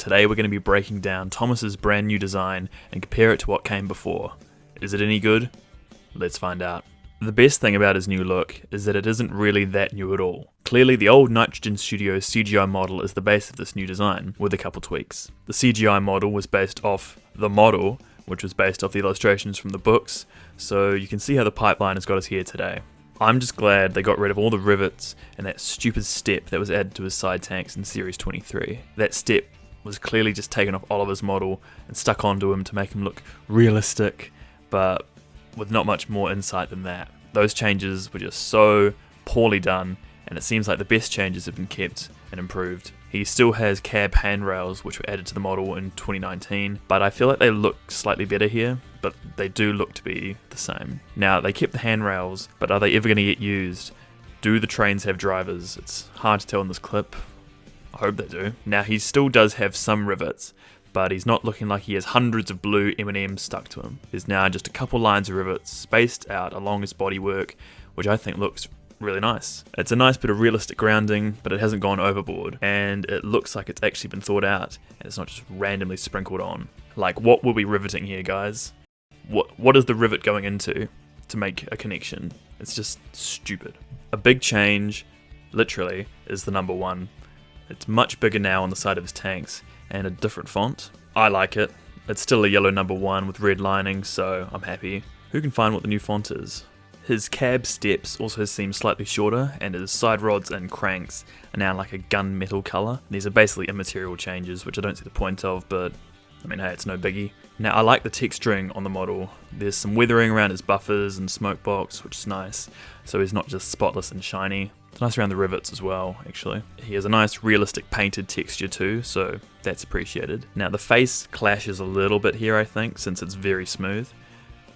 Today we're going to be breaking down Thomas's brand new design and compare it to what came before. Is it any good? Let's find out. The best thing about his new look is that it isn't really that new at all. Clearly the old Nitrogen Studios CGI model is the base of this new design, with a couple tweaks. The CGI model was based off the model, which was based off the illustrations from the books, so you can see how the pipeline has got us here today. I'm just glad they got rid of all the rivets and that stupid step that was added to his side tanks in Series 23. That step was clearly just taken off Oliver's model and stuck onto him to make him look realistic, but with not much more insight than that. Those changes were just so poorly done, and it seems like the best changes have been kept and improved. He still has cab handrails which were added to the model in 2019, but I feel like they look slightly better here, but they do look to be the same. Now, they kept the handrails, but are they ever going to get used? Do the trains have drivers? It's hard to tell in this clip. I hope they do. Now, he still does have some rivets, but he's not looking like he has hundreds of blue M&Ms stuck to him. There's now just a couple lines of rivets spaced out along his bodywork, which I think looks really nice. It's a nice bit of realistic grounding, but it hasn't gone overboard, and it looks like it's actually been thought out, and it's not just randomly sprinkled on. Like, what were we riveting here, guys? What is the rivet going into to make a connection? It's just stupid. A big change, literally, is the number 1. It's much bigger now on the side of his tanks, and a different font. I like it. It's still a yellow number 1 with red lining, so I'm happy. Who can find what the new font is? His cab steps also seem slightly shorter, and his side rods and cranks are now like a gunmetal colour. These are basically immaterial changes, which I don't see the point of, but I mean, hey, it's no biggie. Now, I like the texturing on the model. There's some weathering around his buffers and smoke box, which is nice, so he's not just spotless and shiny. It's nice around the rivets as well, actually. He has a nice realistic painted texture too, so that's appreciated. Now, the face clashes a little bit here, I think, since it's very smooth.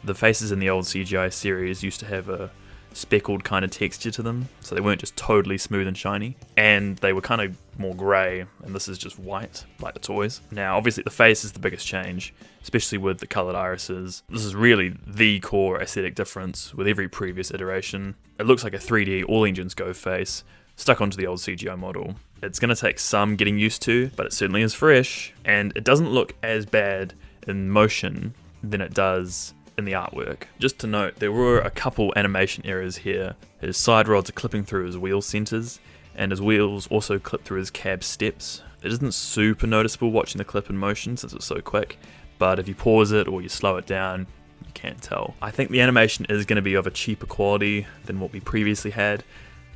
The faces in the old CGI series used to have a speckled kind of texture to them, so they weren't just totally smooth and shiny, and they were kind of more grey, and this is just white, like the toys. Now, obviously the face is the biggest change, especially with the coloured irises. This is really the core aesthetic difference with every previous iteration. It looks like a 3D all engines go face, stuck onto the old CGI model. It's going to take some getting used to, but it certainly is fresh, and it doesn't look as bad in motion than it does in the artwork. Just to note, there were a couple animation errors here. His side rods are clipping through his wheel centers, and his wheels also clip through his cab steps. It isn't super noticeable watching the clip in motion since it's so quick, but if you pause it or you slow it down, you can't tell. I think the animation is going to be of a cheaper quality than what we previously had,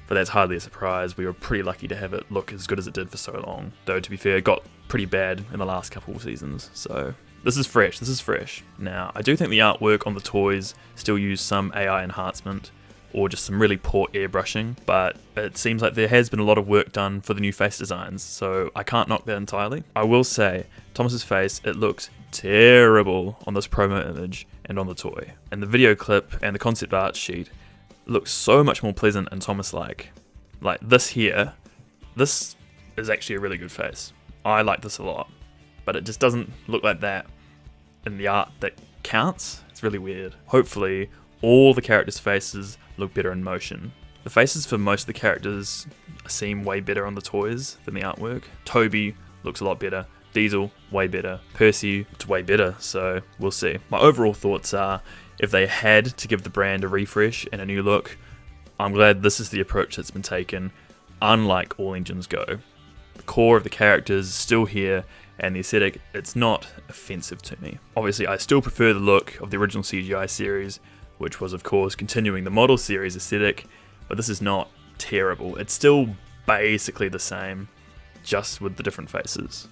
but that's hardly a surprise. We were pretty lucky to have it look as good as it did for so long. Though, to be fair, it got pretty bad in the last couple of seasons, so this is fresh. Now, I do think the artwork on the toys still use some AI enhancement, or just some really poor airbrushing, but it seems like there has been a lot of work done for the new face designs, so I can't knock that entirely. I will say, Thomas's face, it looks terrible on this promo image and on the toy. And the video clip and the concept art sheet looks so much more pleasant and Thomas-like. Like this here, this is actually a really good face. I like this a lot, but it just doesn't look like that in the art that counts. It's really weird. Hopefully, all the characters' faces look better in motion. The faces for most of the characters seem way better on the toys than the artwork. Toby looks a lot better. Diesel, way better. Percy, it's way better, so we'll see. My overall thoughts are, if they had to give the brand a refresh and a new look, I'm glad this is the approach that's been taken, unlike All Engines Go. The core of the characters is still here, and the aesthetic, it's not offensive to me. Obviously, I still prefer the look of the original CGI series, which was, of course, continuing the model series aesthetic, but this is not terrible. It's still basically the same, just with the different faces.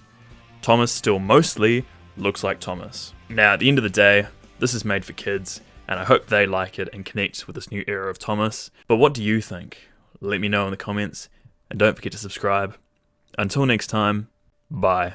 Thomas still mostly looks like Thomas. Now, at the end of the day, this is made for kids, and I hope they like it and connect with this new era of Thomas. But what do you think? Let me know in the comments, and don't forget to subscribe. Until next time, bye.